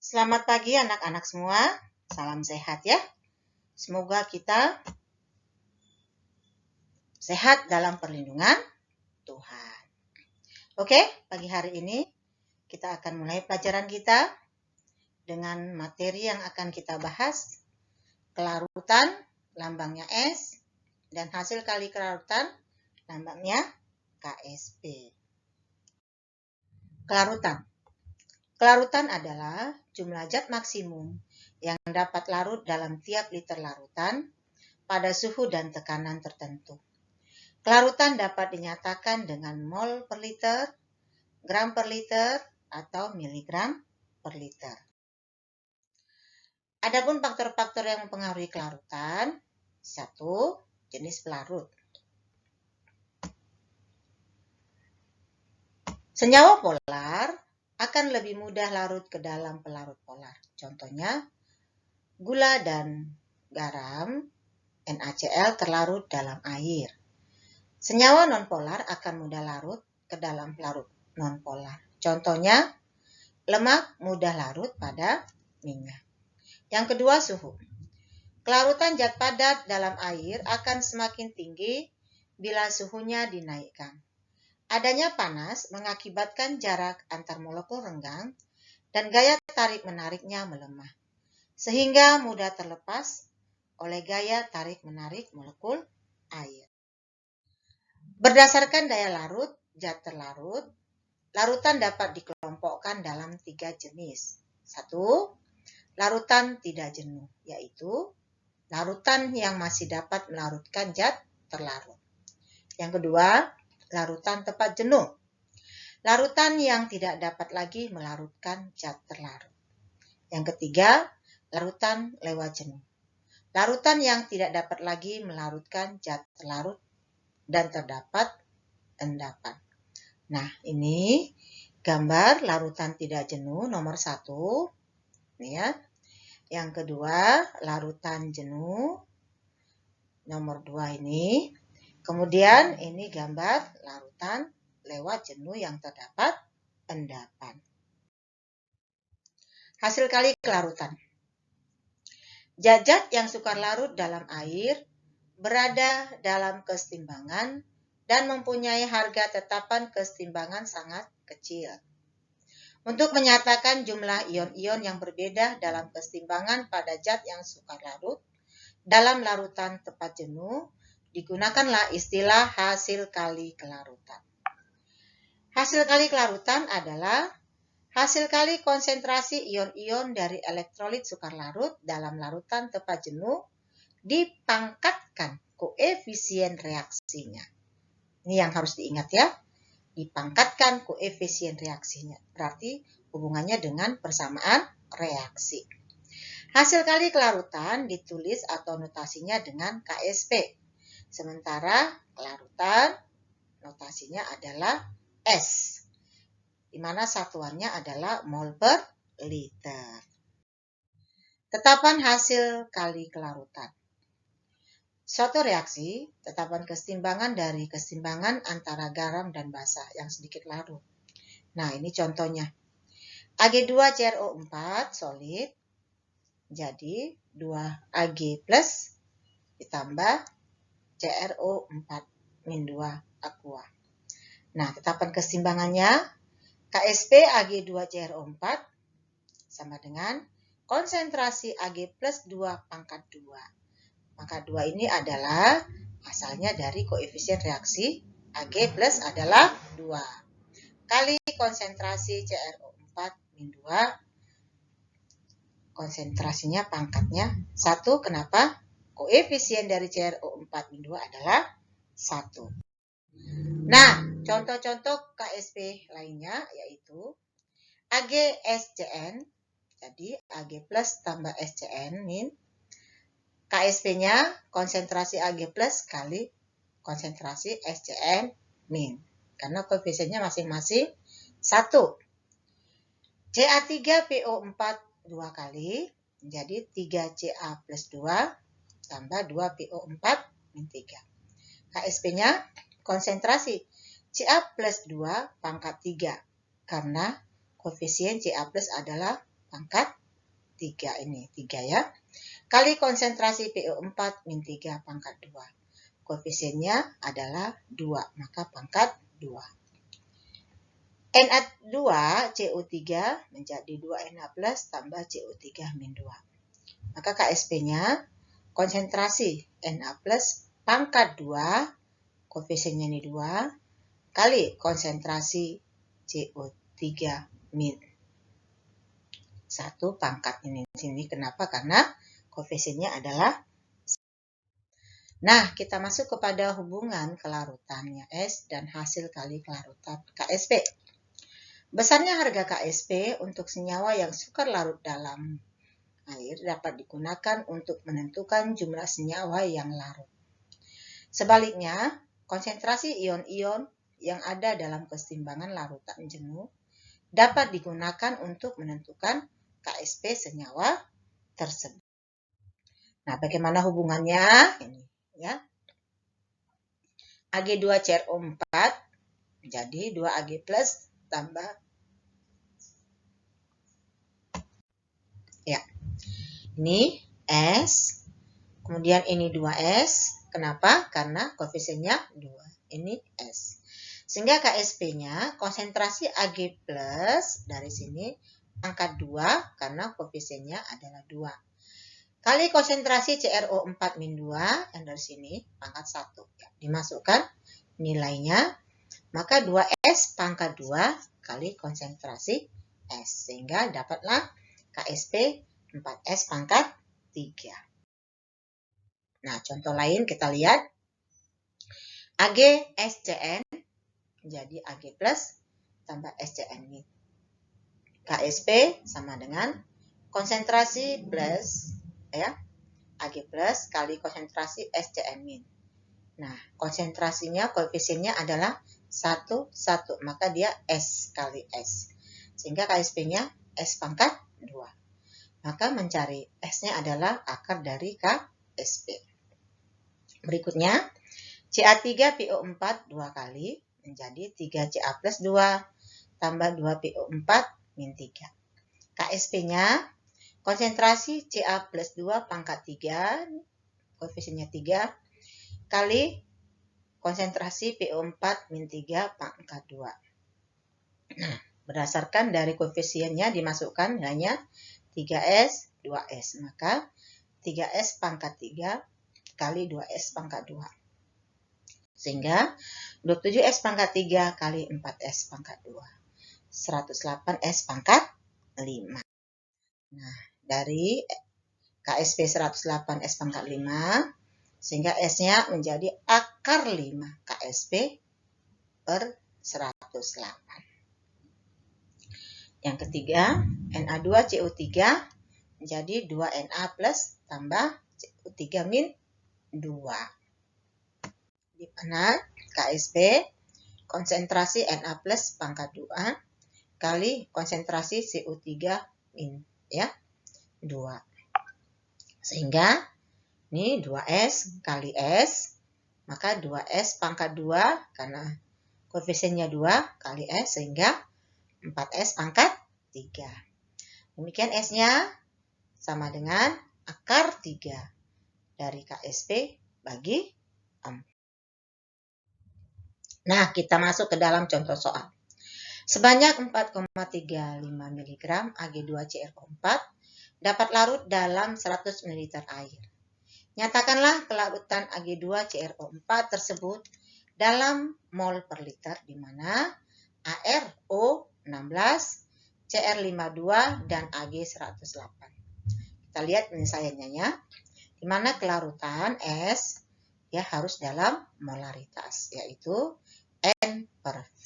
Selamat pagi anak-anak semua, salam sehat ya. Semoga kita sehat dalam perlindungan Tuhan. Oke, pagi hari ini kita akan mulai pelajaran kita dengan materi yang akan kita bahas, kelarutan, lambangnya S, dan hasil kali kelarutan, lambangnya KSP. Kelarutan. Kelarutan adalah jumlah zat maksimum yang dapat larut dalam tiap liter larutan pada suhu dan tekanan tertentu. Kelarutan dapat dinyatakan dengan mol per liter, gram per liter, atau miligram per liter. Adapun faktor-faktor yang mempengaruhi kelarutan, 1. Jenis pelarut. Senyawa polar akan lebih mudah larut ke dalam pelarut polar. Contohnya, gula dan garam, NaCl, terlarut dalam air. Senyawa nonpolar akan mudah larut ke dalam pelarut nonpolar. Contohnya, lemak mudah larut pada minyak. Yang kedua, suhu. Kelarutan zat padat dalam air akan semakin tinggi bila suhunya dinaikkan. Adanya panas mengakibatkan jarak antar molekul renggang dan gaya tarik-menariknya melemah, sehingga mudah terlepas oleh gaya tarik-menarik molekul air. Berdasarkan daya larut zat terlarut, larutan dapat dikelompokkan dalam 3 jenis. 1. Larutan tidak jenuh, yaitu larutan yang masih dapat melarutkan zat terlarut. Yang kedua, larutan tepat jenuh, larutan yang tidak dapat lagi melarutkan zat terlarut. Yang ketiga, larutan lewat jenuh, larutan yang tidak dapat lagi melarutkan zat terlarut dan terdapat endapan. Nah, ini gambar larutan tidak jenuh nomor 1. Ya. Yang kedua, larutan jenuh nomor 2 ini. Kemudian ini gambar larutan lewat jenuh yang terdapat endapan. Hasil kali kelarutan. Zat-zat yang sukar larut dalam air berada dalam kesetimbangan dan mempunyai harga tetapan kesetimbangan sangat kecil. Untuk menyatakan jumlah ion-ion yang berbeda dalam kesetimbangan pada zat yang sukar larut dalam larutan tepat jenuh, digunakanlah istilah hasil kali kelarutan. Hasil kali kelarutan adalah hasil kali konsentrasi ion-ion dari elektrolit sukar larut dalam larutan tepat jenuh dipangkatkan koefisien reaksinya. Ini yang harus diingat ya. Dipangkatkan koefisien reaksinya. Berarti hubungannya dengan persamaan reaksi. Hasil kali kelarutan ditulis atau notasinya dengan KSP. Sementara kelarutan notasinya adalah S, di mana satuannya adalah mol per liter. Tetapan hasil kali kelarutan. Suatu reaksi, tetapan kesetimbangan dari kesetimbangan antara garam dan basa yang sedikit larut. Nah, ini contohnya. Ag2CrO4 solid, jadi 2Ag plus ditambah CrO4-2 aqua. Nah, tetapan kesetimbangannya KSP Ag2CrO4 sama dengan konsentrasi Ag plus 2 pangkat 2. Maka 2 ini adalah asalnya dari koefisien reaksi Ag plus adalah 2. Kali konsentrasi CrO4-2, konsentrasinya pangkatnya 1. Kenapa? Koefisien dari CrO4-2 adalah 1. Nah, contoh-contoh KSP lainnya yaitu AgSCN, jadi Ag plus tambah SCN min. KSP-nya konsentrasi Ag plus kali konsentrasi SCN min. Karena koefisiennya masing-masing 1. Ca3PO4 2 kali, jadi 3Ca plus 2 tambah 2PO4 min 3. KSP-nya konsentrasi Ca plus 2 pangkat 3. Karena koefisien Ca plus adalah pangkat 3 ini, 3 ya. Kali konsentrasi PO4 min 3 pangkat 2. Koefisiennya adalah 2, maka pangkat 2. Na2 CO3 menjadi 2Na plus tambah CO3 min 2. Maka KSP-nya konsentrasi Na plus pangkat 2, koefisiennya ini 2, kali konsentrasi CO3 min 1 pangkat ini. Sini kenapa? Karena koefisiennya adalah. Nah, kita masuk kepada hubungan kelarutannya S dan hasil kali kelarutan KSP. Besarnya harga KSP untuk senyawa yang sukar larut dalam air dapat digunakan untuk menentukan jumlah senyawa yang larut. Sebaliknya, konsentrasi ion-ion yang ada dalam keseimbangan larutan jenuh dapat digunakan untuk menentukan KSP senyawa tersebut. Nah, bagaimana hubungannya? Ini ya. Ag2CrO4 jadi 2Ag plus tambah ya. Ini S, kemudian ini 2S. Kenapa? Karena koefisiennya 2. Ini S. Sehingga KSP-nya konsentrasi Ag plus dari sini angka 2 karena koefisiennya adalah 2. Kali konsentrasi CrO4 min 2 yang dari sini pangkat 1. Ya, dimasukkan nilainya, maka 2S pangkat 2 kali konsentrasi S. Sehingga dapatlah KSP 4S pangkat 3. Nah, contoh lain kita lihat. AgSCN jadi Ag plus tambah SCN min. KSP sama dengan konsentrasi plus ya, Ag plus kali konsentrasi SCN min. Nah, konsentrasinya koefisiennya adalah 1, 1, maka dia S kali S. Sehingga KSP-nya S pangkat 2. Maka mencari S-nya adalah akar dari KSP. Berikutnya, Ca3PO4 2 kali menjadi 3Ca plus 2 tambah 2PO4 min 3. KSP-nya konsentrasi Ca plus 2 pangkat 3, koefisiennya 3, kali konsentrasi PO4 min 3 pangkat 2. Nah, berdasarkan dari koefisiennya dimasukkan hanya 3S, 2S. Maka 3S pangkat 3 kali 2S pangkat 2. Sehingga 27S pangkat 3 kali 4S pangkat 2. 108S pangkat 5. Nah, dari KSP 108S pangkat 5, sehingga S-nya menjadi akar 5 KSP per 108. Yang ketiga, Na2CO3 menjadi 2Na plus tambah CO3 min 2. Di mana KSP konsentrasi Na plus pangkat 2 kali konsentrasi CO3 min ya 2. Sehingga ini 2S kali S, maka 2S pangkat 2 karena koefisiennya 2 kali S sehingga 4S pangkat 3. Demikian S-nya sama dengan akar 3 dari KSP bagi 4. Nah, kita masuk ke dalam contoh soal. Sebanyak 4,35 mg Ag2CrO4 dapat larut dalam 100 ml air. Nyatakanlah kelarutan Ag2CrO4 tersebut dalam mol per liter di mana ArO16, Cr52 dan Ag108. Kita lihat penyelesaiannya ya. Di mana kelarutan S ya harus dalam molaritas yaitu N per V.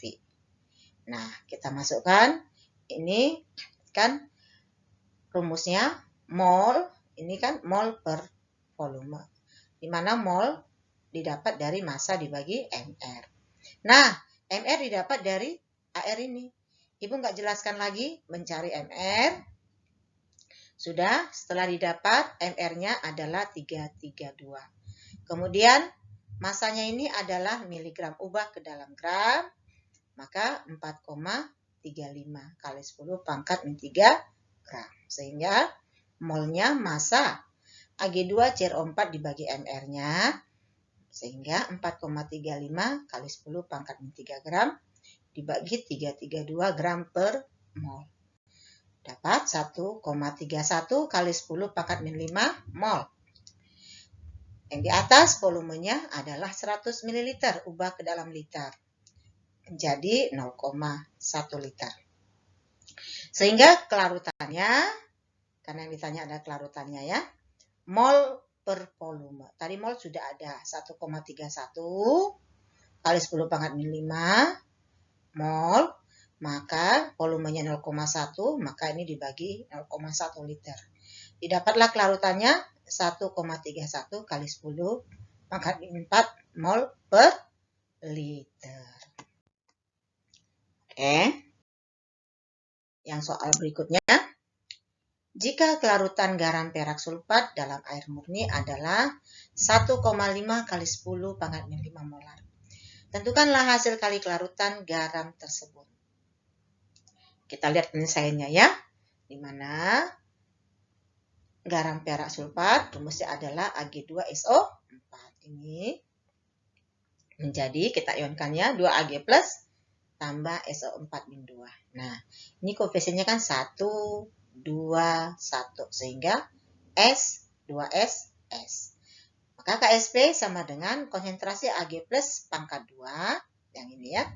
Nah, kita masukkan ini kan rumusnya mol, ini kan mol per volume. Di mana mol didapat dari massa dibagi mR. Nah, mR didapat dari AR ini. Ibu nggak jelaskan lagi mencari mR. Sudah, setelah didapat mR-nya adalah 332. Kemudian masanya ini adalah miligram ubah ke dalam gram, maka 4,35 kali 10 pangkat min 3 gram. Sehingga molnya massa Ag2CrO4 dibagi MR-nya, sehingga 4,35 kali 10 pangkat min 3 gram dibagi 332 gram per mol. Dapat 1,31 kali 10 pangkat min 5 mol. Yang di atas volumenya adalah 100 ml, ubah ke dalam liter. Menjadi 0,1 liter. Sehingga kelarutannya, karena yang ditanya ada kelarutannya ya, mol per volume. Tadi mol sudah ada 1,31 kali 10 pangkat min 5 mol, maka volumenya 0,1, maka ini dibagi 0,1 liter. Didapatlah kelarutannya 1,31 kali 10 pangkat min 4 mol per liter. Oke. Yang soal berikutnya. Jika kelarutan garam perak sulfat dalam air murni adalah 1,5 kali 10 pangkat min 5 molar. Tentukanlah hasil kali kelarutan garam tersebut. Kita lihat penyelesaiannya ya. Di mana garam perak sulfat rumusnya adalah Ag2SO4. Ini menjadi, kita ionkannya 2Ag plus tambah SO4 min 2. Nah, ini koefisiennya kan 1, 2, 1. Sehingga S, 2S, S. Maka KSP sama dengan konsentrasi Ag plus pangkat 2. Yang ini ya.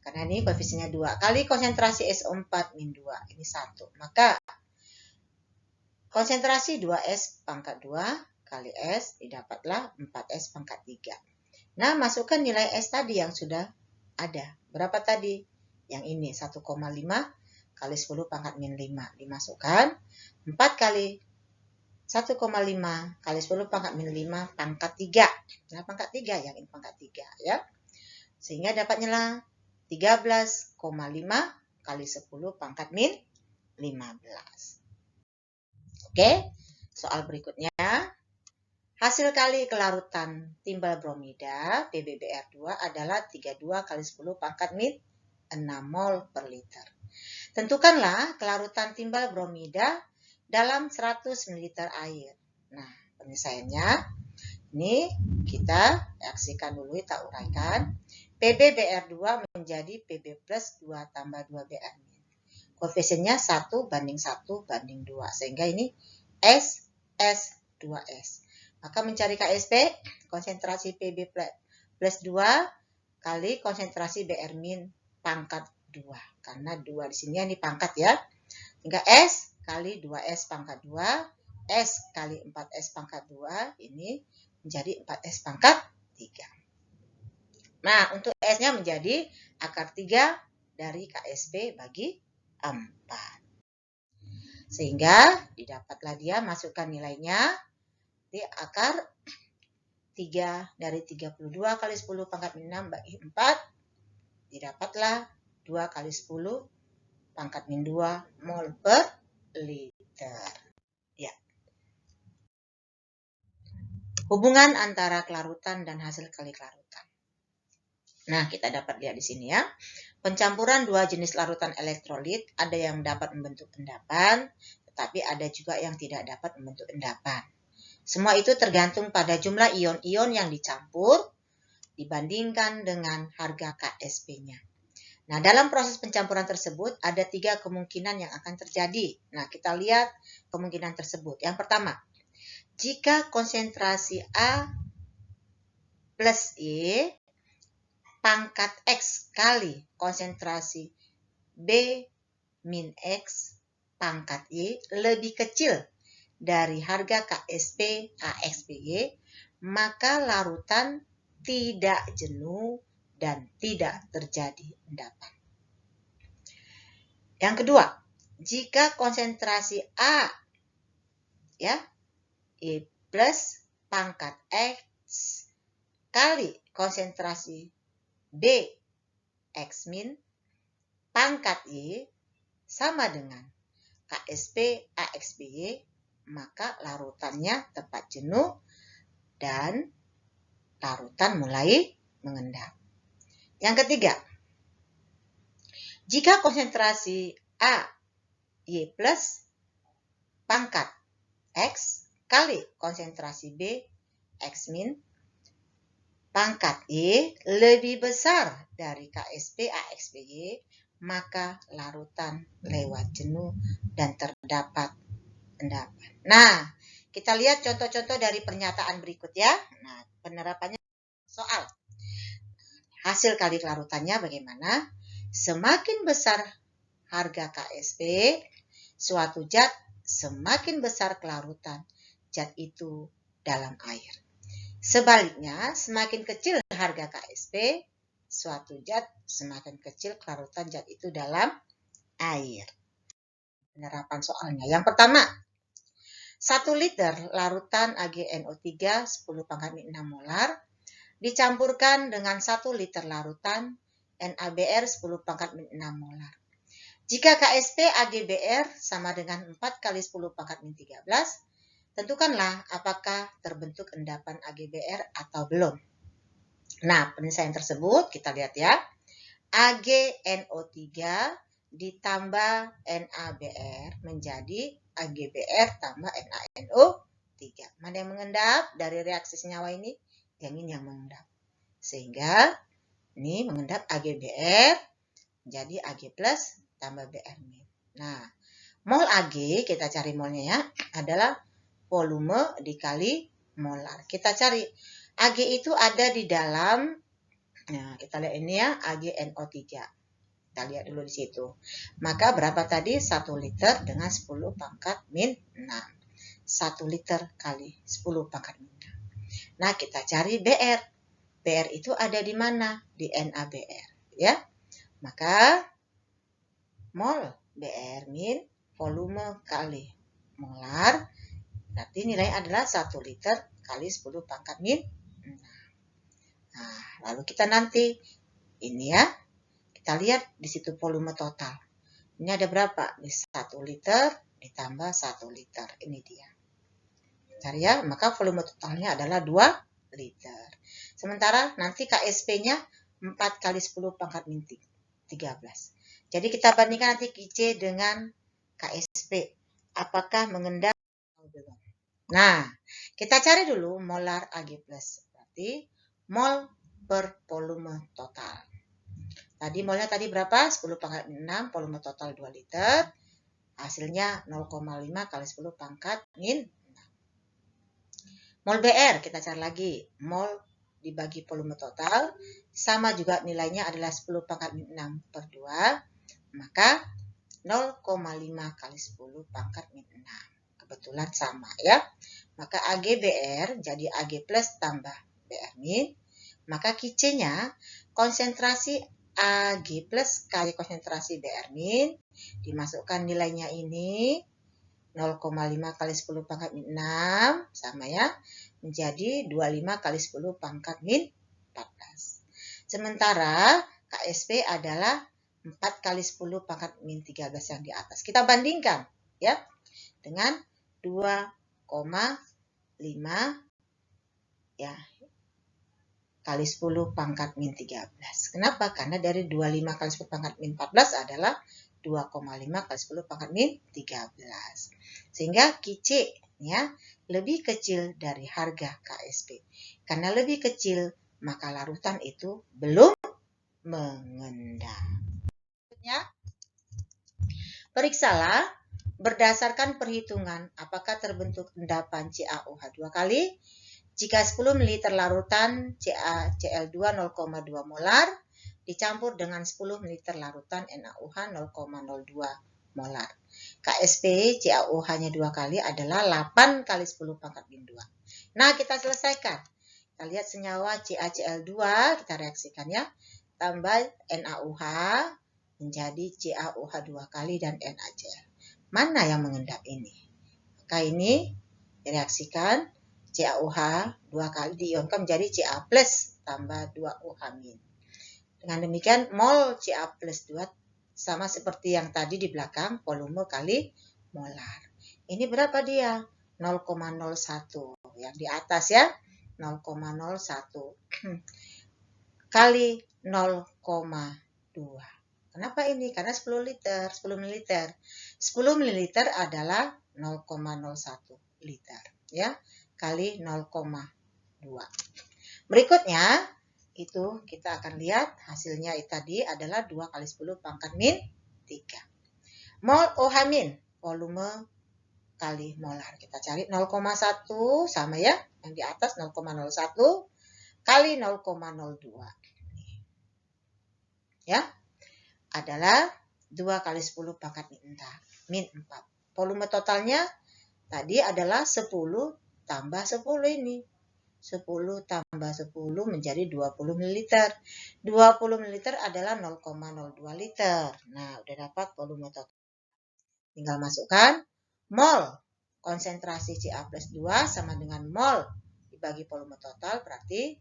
Karena ini koefisiennya 2. Kali konsentrasi SO4 min 2. Ini 1. Maka konsentrasi 2S pangkat 2 kali S didapatlah 4S pangkat 3. Nah, masukkan nilai S tadi yang sudah ada. Berapa tadi? Yang ini 1,5 kali 10 pangkat min 5. Dimasukkan 4 kali 1,5 kali 10 pangkat min 5 pangkat 3. Nah, pangkat 3 yang ini pangkat 3 ya. Sehingga dapatnya lah 13,5 kali 10 pangkat min 15. Oke, soal berikutnya. Hasil kali kelarutan timbal bromida PbBr2 adalah 32 kali 10 pangkat min 6 mol per liter. Tentukanlah kelarutan timbal bromida dalam 100 ml air. Nah, penyelesaiannya ini kita reaksikan dulu, kita uraikan. PbBr2 menjadi Pb plus 2 tambah 2Br min. Koefisiennya 1 banding 1 banding 2. Sehingga ini S, S, 2S. Maka mencari KSP, konsentrasi Pb plus 2 kali konsentrasi Br min pangkat 2. Karena 2 di sini ini pangkat ya. Hingga S kali 2S pangkat 2, S kali 4S pangkat 2, ini menjadi 4S pangkat 3. Nah, untuk S-nya menjadi akar 3 dari KSP bagi 4. Sehingga didapatlah dia, masukkan nilainya. Di akar 3 dari 32 kali 10 pangkat min 6 bagi 4. Didapatlah 2 kali 10 pangkat min 2 mol per liter. Ya. Hubungan antara kelarutan dan hasil kali kelarutan. Nah, kita dapat lihat di sini ya. Pencampuran dua jenis larutan elektrolit, ada yang dapat membentuk endapan, tetapi ada juga yang tidak dapat membentuk endapan. Semua itu tergantung pada jumlah ion-ion yang dicampur dibandingkan dengan harga KSP-nya. Nah, dalam proses pencampuran tersebut ada 3 kemungkinan yang akan terjadi. Nah, kita lihat kemungkinan tersebut. Yang pertama, jika konsentrasi A plus Y pangkat X kali konsentrasi B min X pangkat Y lebih kecil dari harga KSP AXPY, maka larutan tidak jenuh dan tidak terjadi endapan. Yang kedua, jika konsentrasi A ya Y plus pangkat X kali konsentrasi B X min pangkat Y sama dengan KSP AXPY, maka larutannya tepat jenuh dan larutan mulai mengendap. Yang ketiga, jika konsentrasi A Y plus pangkat X kali konsentrasi B, X min, pangkat Y lebih besar dari KSP AXBY, maka larutan lewat jenuh dan terdapat endapan. Nah, kita lihat contoh-contoh dari pernyataan berikut ya. Nah, penerapannya soal. Hasil kali larutannya bagaimana? Semakin besar harga KSP, suatu zat semakin besar kelarutan zat itu dalam air. Sebaliknya, semakin kecil harga KSP, suatu zat semakin kecil kelarutan zat itu dalam air. Penerapan soalnya. Yang pertama, 1 liter larutan AgNO3 10⁻6 molar dicampurkan dengan 1 liter larutan NaBr 10⁻6 molar. Jika KSP AgBr sama dengan 4 kali 10⁻13, tentukanlah apakah terbentuk endapan AgBr atau belum. Nah, penyelesaian tersebut kita lihat ya. AgNO3 ditambah NaBr menjadi AgBr tambah NaNO3. Mana yang mengendap dari reaksi senyawa ini? Yang ini yang mengendap. Sehingga ini mengendap AgBr menjadi Ag plus tambah Br min. Nah, mol Ag, kita cari molnya ya, adalah volume dikali molar. Kita cari Ag itu ada di dalam, nah kita lihat ini ya, AgNO3. Kita lihat dulu di situ. Maka berapa tadi? 1 liter dengan 10⁻⁻6. 1 liter kali 10⁻⁻6. Nah, kita cari Br. Br itu ada di mana? Di NaBr, ya. Maka mol Br min volume kali molar, berarti nilainya adalah 1 liter kali 10⁻⁻6. Nah, lalu kita nanti ini ya, kita lihat di situ volume total. Ini ada berapa? Ini 1 liter ditambah 1 liter. Ini dia. Cari ya, maka volume totalnya adalah 2 liter. Sementara nanti KSP-nya 4 kali 10⁻13. Jadi kita bandingkan nanti Qc dengan KSP. Apakah mengendap atau belum? Nah, kita cari dulu molar Ag+. Berarti mol per volume total. Tadi molnya tadi berapa? 10⁻6, volume total 2 liter. Hasilnya 0,5 kali 10⁻⁻6. Mol Br, kita cari lagi. Mol dibagi volume total, sama juga nilainya adalah 10⁻6 per 2. Maka 0,5 kali 10⁻6. Kebetulan sama ya. Maka AgBr jadi Ag plus tambah Br min. Maka Qc-nya konsentrasi Ag plus kali konsentrasi Br min. Dimasukkan nilainya ini 0,5 kali 10⁻6 sama ya, menjadi 25 kali 10⁻⁻14. Sementara KSP adalah 4 kali 10⁻⁻13 yang di atas. Kita bandingkan ya dengan 2,5 ya kali 10⁻⁻13. Kenapa? Karena dari 25 kali 10⁻⁻14 adalah 2,5 kali 10⁻⁻13. Sehingga Qc ya lebih kecil dari harga KSP. Karena lebih kecil, maka larutan itu belum mengendap. Periksalah berdasarkan perhitungan apakah terbentuk endapan CaOH 2 kali jika 10 ml larutan CaCl2 0,2 molar dicampur dengan 10 ml larutan NaOH 0,02 molar. KSP CaOH-nya 2 kali adalah 8 kali 10⁻2. Nah, kita selesaikan. Kita lihat senyawa CaCl2, kita reaksikan ya. Tambah NaOH menjadi CaOH 2 kali dan NaCl. Mana yang mengendap ini? Maka ini direaksikan CaOH 2 kali diionkan menjadi Ca plus tambah 2OH min. Dengan demikian mol Ca plus 2 sama seperti yang tadi di belakang, volume kali molar. Ini berapa dia? 0,01 yang di atas ya, 0,01 kali 0,2. Kenapa ini? Karena 10 liter, 10 ml. 10 ml adalah 0,01 liter ya, kali 0,2. Berikutnya itu kita akan lihat hasilnya tadi adalah 2 kali 10 pangkat min 3. Mol OH min, volume kali molar. Kita cari 0,1 sama ya, yang di atas 0,01 kali 0,02. Ya, adalah 2 kali 10 pangkat min 4. Volume totalnya tadi adalah 10 tambah 10 ini. 10 tambah 10 menjadi 20 ml. 20 ml adalah 0,02 liter. Nah, udah dapat volume total. Tinggal masukkan mol. Konsentrasi Ca plus 2 sama dengan mol dibagi volume total, berarti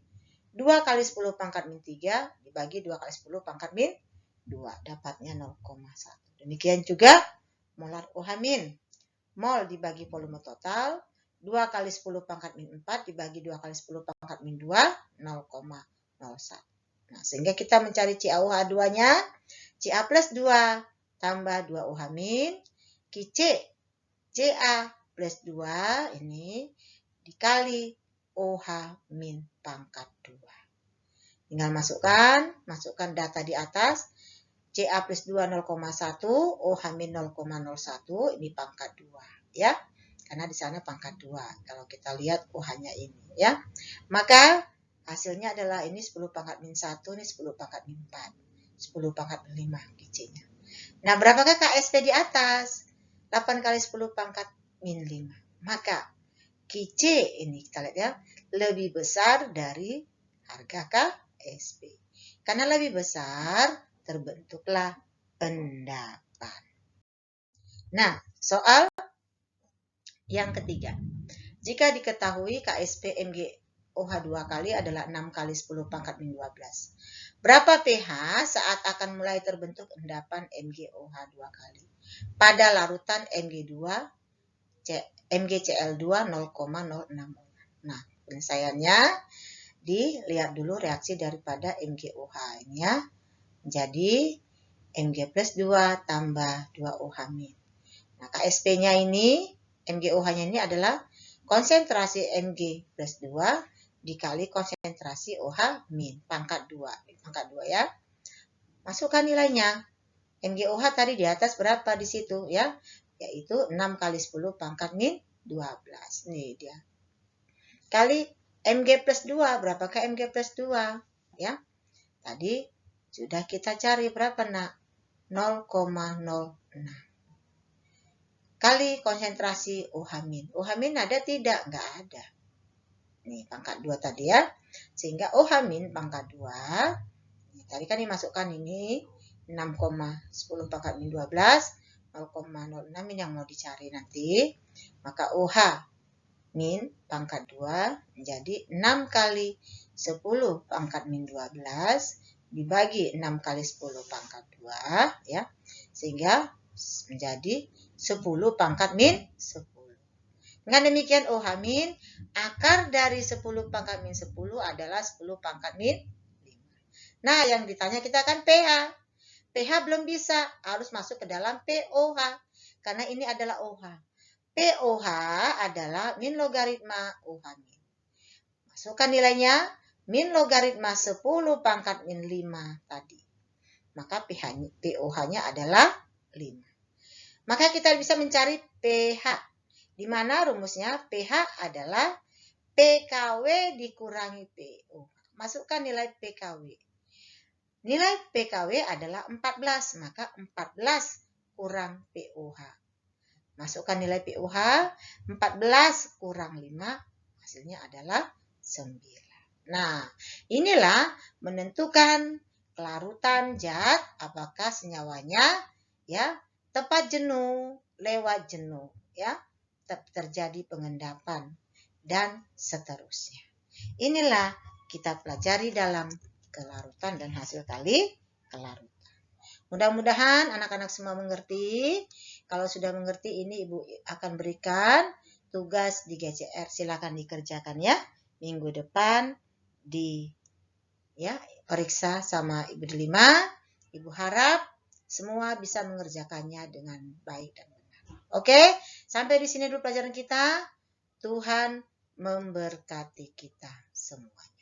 2 kali 10 pangkat min 3 dibagi 2 kali 10 pangkat min 2. Dapatnya 0,1. Demikian juga molar OH min. Mol dibagi volume total, 2 kali 10 pangkat min 4 dibagi 2 kali 10 pangkat min 2, 0,01. Nah, sehingga kita mencari CaOH2-nya, Ca plus 2 tambah 2 OH min, Ca plus 2 ini dikali OH min pangkat 2. Tinggal masukkan data di atas, Ca plus 2 0,1, OH min 0,01, ini pangkat 2 ya. Karena di sana pangkat 2. Kalau kita lihat OH-nya ini ya. Maka hasilnya adalah ini 10 pangkat min 1, ini 10 pangkat min 4. 10 pangkat min 5 Kc-nya. Nah, berapakah Ksp di atas? 8 kali 10 pangkat min 5. Maka Kc ini kita lihat ya, lebih besar dari harga Ksp. Karena lebih besar, terbentuklah endapan. Nah, soal yang ketiga. Jika diketahui Ksp MgOH 2 kali adalah 6 kali 10 pangkat min 12. Berapa pH saat akan mulai terbentuk endapan MgOH 2 kali? Pada larutan MgCl2 0,06. Nah, penyelesaiannya dilihat dulu reaksi daripada MgOH ini ya. Jadi Mg plus 2 tambah 2 OH min. Nah, Ksp-nya ini, MgOH-nya ini adalah konsentrasi Mg plus 2 dikali konsentrasi OH min, pangkat 2. Pangkat 2 ya. Masukkan nilainya. MgOH tadi di atas berapa di situ ya? Yaitu 6 kali 10 pangkat min 12. Nih dia. Kali Mg plus 2. Berapakah Mg plus 2? Ya. Tadi sudah kita cari berapa nak? 0,06. Kali konsentrasi OH min. OH min ada tidak? Enggak ada. Nih pangkat 2 tadi ya. Sehingga OH min pangkat 2. Nih, tadi kan dimasukkan ini 6,10 pangkat min 12. 0,06 ini yang mau dicari nanti. Maka OH min pangkat 2 menjadi 6 kali 10 pangkat min 12 dibagi 6 kali 10 pangkat 2 ya. Sehingga menjadi 10 pangkat min 10. Dengan demikian OH min akar dari 10 pangkat min 10 adalah 10 pangkat min 5. Nah, yang ditanya kita kan pH. pH belum bisa, harus masuk ke dalam pOH. Karena ini adalah OH. pOH adalah min logaritma OH min. Masukkan nilainya, min logaritma 10 pangkat min 5 tadi. Maka pOH-nya adalah 5. Maka kita bisa mencari pH. Di mana rumusnya pH adalah pKw dikurangi pOH. Masukkan nilai pKw. Nilai pKw adalah 14, maka 14 kurang pOH. Masukkan nilai pOH, 14 kurang 5, hasilnya adalah 9. Nah, inilah menentukan kelarutan zat, apakah senyawanya ya tepat jenuh, lewat jenuh, ya terjadi pengendapan, dan seterusnya. Inilah kita pelajari dalam kelarutan dan hasil kali kelarutan. Mudah-mudahan anak-anak semua mengerti. Kalau sudah mengerti, ini Ibu akan berikan tugas di GCR. Silakan dikerjakan ya. Minggu depan periksa sama Ibu Delima. Ibu harap semua bisa mengerjakannya dengan baik dan benar. Oke, sampai di sini dulu pelajaran kita. Tuhan memberkati kita semuanya.